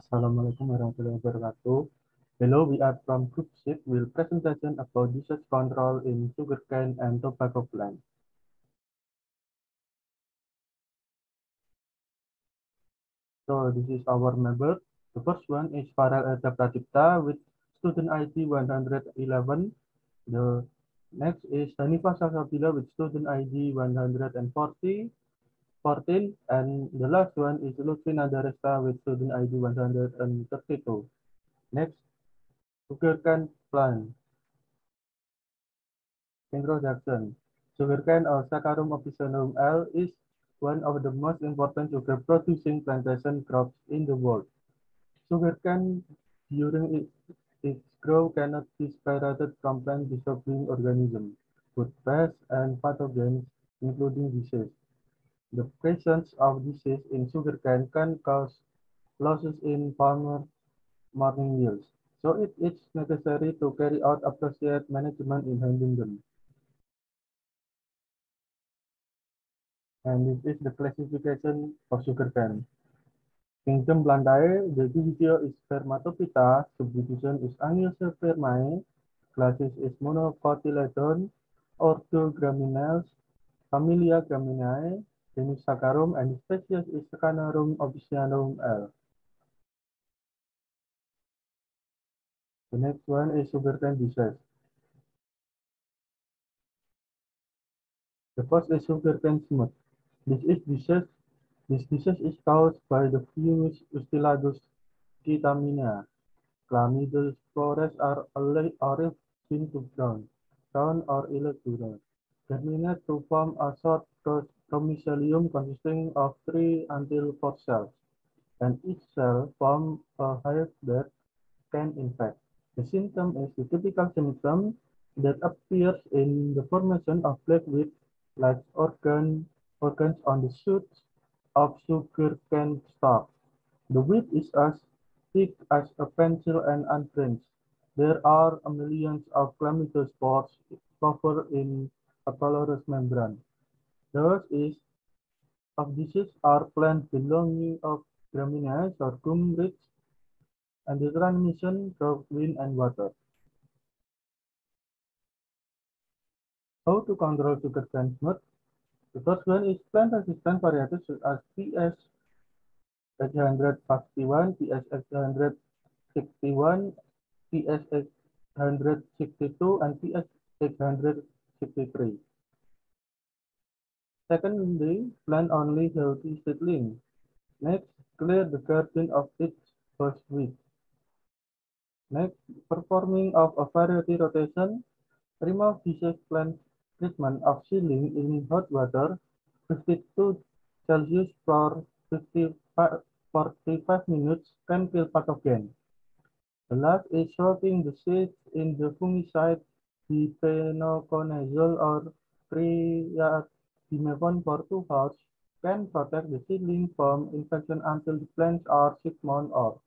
Assalamualaikum warahmatullahi wabarakatuh. Hello, we are from Group 6. Will presentation about disease control in sugarcane and tobacco plant. So this is our member. The first one is Farel Eda Pradipta with student ID 111. The next is Hanifa Salsabila with student ID 114. And the last one is Lutfina Daresta with student ID 132. Next, sugarcane plant. Introduction. Sugarcane or Saccharum officinarum L is one of the most important sugar-producing plantation crops in the world. Sugarcane during its growth cannot be separated from plant-disturbing organisms, food pests, and pathogens, including disease. The presence of disease in sugarcane can cause losses in farmer morning yields, so it is necessary to carry out appropriate management in handling them. And this is the classification of sugarcane. Kingdom Blandae, the divisio is Spermatophyta, subdivision is Angiospermae, classes is Monocotyledon, ordo Gramineals, familia Graminae, genus Saccharum, and species is Saccharum officinarum L. The next one is sugarcane disease. The first is sugarcane smut. This disease is caused by the fungus Ustiladus gitamina. Chlamydospores are olive thin to brown or irregular. Germinate to form a short promicelium consisting of 3 until 4 cells, and each cell forms a hive that can infect. The symptom is the typical symptom that appears in the formation of black wheat-like organs on the shoots of sugarcane stalk. The wheat is as thick as a pencil and unbranched. There are millions of chlamydospores covered in a colorless membrane. Those of disease are plants belonging of Gramineae, sorghum, rich, and the transmission through wind and water. How to control sugarcane smut? The first one is plant-resistant varieties such as PS 851, PS 861, PS 862, and PS 863. Secondly, plant only healthy seedlings. Next, clear the garden of its bushweed. Next, performing of a variety rotation, remove disease plant treatment of seedling in hot water, 52 Celsius for 45 minutes can kill pathogen. The last is soaking the seeds in the fungicide difenoconazole or triazimevon for 2 hours can protect the seedling from infection until the plants are 6 months old.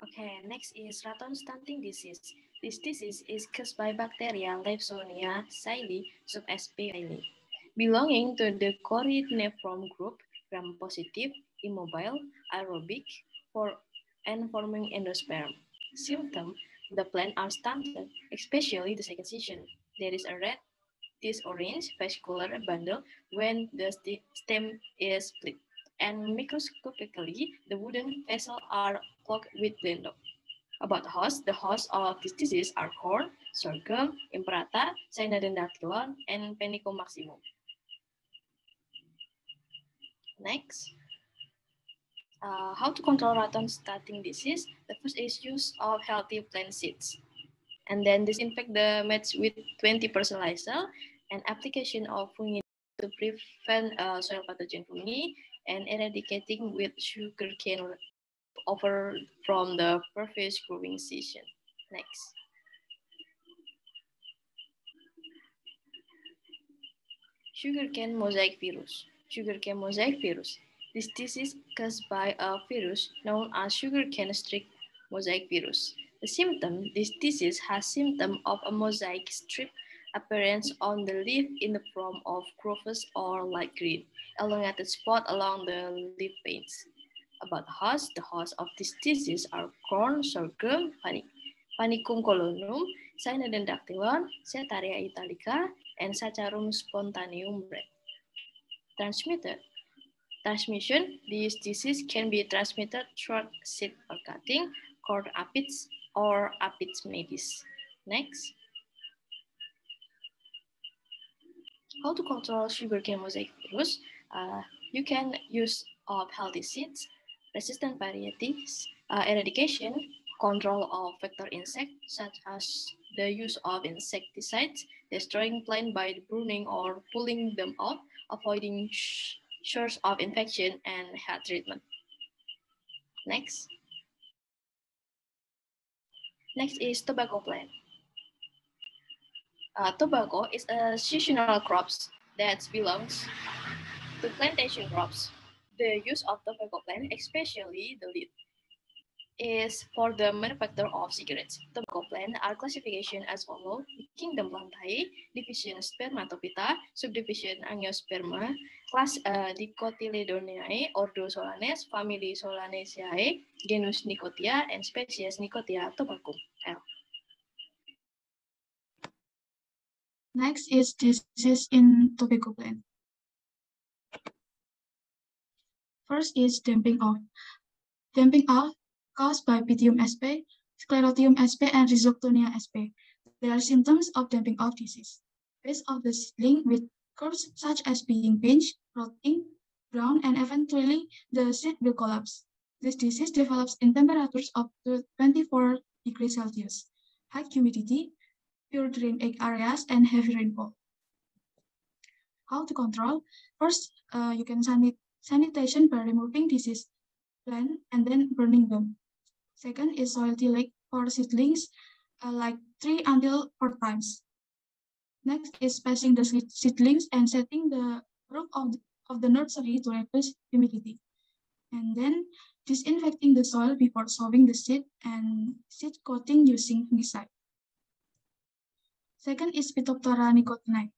Okay, next is rattan stunting disease. This disease is caused by bacteria Lawsonia siley subsp. siley, belonging to the Corynephrine group, gram-positive, immobile, aerobic, and forming endosperm. Symptom: the plant are stunted, especially the second season. There is a reddish-orange vascular bundle when the stem is split, and microscopically, the wooden vessels are clogged with glandol. About hosts, the hosts of this disease are corn, sorghum, imperata, cyanidendactylon, and Penicum maximum. Next, how to control rattan stunting disease? The first is use of healthy plant seeds, and then disinfect the mats with 20% Lysol, and application of fungi to prevent soil pathogen fungi, and eradicating with sugarcane over from the previous growing season. Next. Sugarcane mosaic virus. Sugarcane mosaic virus. This disease is caused by a virus known as sugarcane streak mosaic virus. The symptom: this disease has symptom of a mosaic strip appearance on the leaf in the form of crow's or light green, elongated spot along the leaf veins. About host, the host of this disease are corn, sorghum, Panicum colonum, Cynodon dactylon, Setaria italica, and Saccharum spontaneum red. Transmission, this disease can be transmitted through seed or cutting, corn aphids, or Apis mellifera. Next. How to control sugarcane mosaic virus? You can use of healthy seeds, resistant varieties, eradication, control of vector insects, such as the use of insecticides, destroying plants by burning or pulling them off, avoiding source of infection, and health treatment. Next. Next is tobacco plant. Tobacco is a seasonal crop that belongs to plantation crops. The use of tobacco plant, especially the leaf, is for the manufacture of cigarettes. Tobacco plants are classification as follows: Kingdom Plantae, Division Spermatophyta, Subdivision Angiosperma, Class Dicotyledonea, Ordo Solanes, Family Solanaceae, Genus Nicotia, and Species Nicotia tobaccum. L. Next is diseases in tobacco plant. First is damping off. Damping off caused by Pythium sp, Sclerotium sp, and Rhizoctonia sp. There are symptoms of damping off disease. Base of the seedling with curves such as being pinched, rotting, brown, and eventually the seed will collapse. This disease develops in temperatures up to 24 degrees Celsius, high humidity, pure drain areas, and heavy rainfall. How to control? First, you can sanitation by removing disease plant and then burning them. Second is soil tillage for seedlings, like 3 until 4 times. Next is spacing the seedlings and setting the roof of the nursery to reduce humidity. And then disinfecting the soil before sowing the seed and seed coating using fungicide. Second is Phytophthora nicotinae.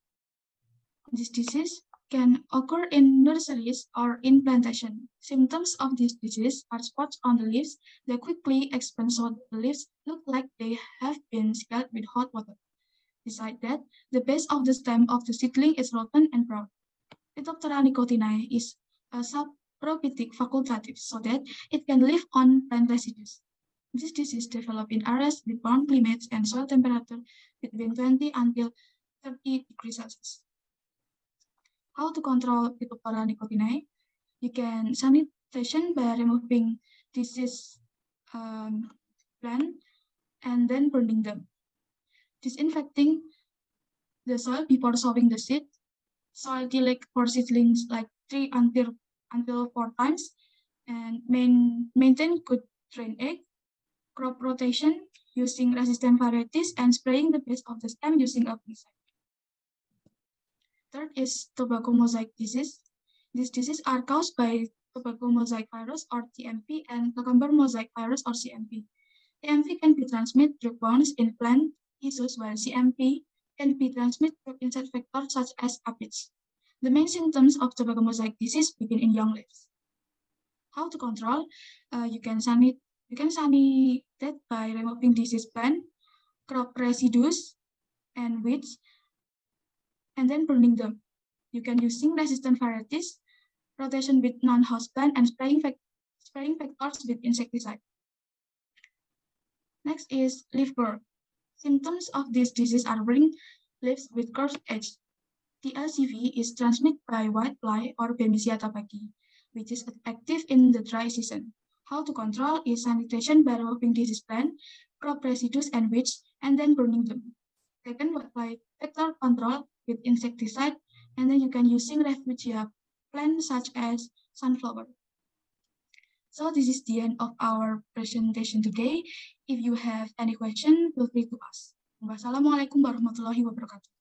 This disease can occur in nurseries or in plantation. Symptoms of this disease are spots on the leaves that quickly expand so the leaves look like they have been scalded with hot water. Besides that, the base of the stem of the seedling is rotten and brown. Phytophthora nicotinae is a saprophytic facultative so that it can live on plant residues. This disease develops in areas with warm climates and soil temperature between 20 until 30 degrees Celsius. How to control Phytophthora nicotinae? You can sanitation by removing disease plant and then burning them. Disinfecting the soil before sowing the seed. Soil tillage for seedlings like 3 until 4 times, and maintain good drain egg. Crop rotation using resistant varieties and spraying the base of the stem using a fungicide. Third is tobacco mosaic disease. These diseases are caused by tobacco mosaic virus or TMV and cucumber mosaic virus or CMV. TMV can be transmitted through bones in plant tissues, while CMV can be transmitted through insect vectors such as aphids. The main symptoms of tobacco mosaic disease begin in young leaves. How to control? You can sanitate by removing disease plant, crop residues, and weeds, and then burning them. You can using resistant varieties, rotation with non-host plant, and spraying vectors with insecticide. Next is leaf burr. Symptoms of this disease are burning leaves with curved edge. TLCV is transmitted by whitefly or Bemisia tabaci, which is active in the dry season. How to control is sanitation by removing disease plant, crop residues, and weeds, and then burning them. Second, whitefly vector control with insecticide, and then you can using refugia plants such as sunflower. So this is the end of our presentation today. If you have any question, feel free to ask. Wassalamualaikum warahmatullahi wabarakatuh.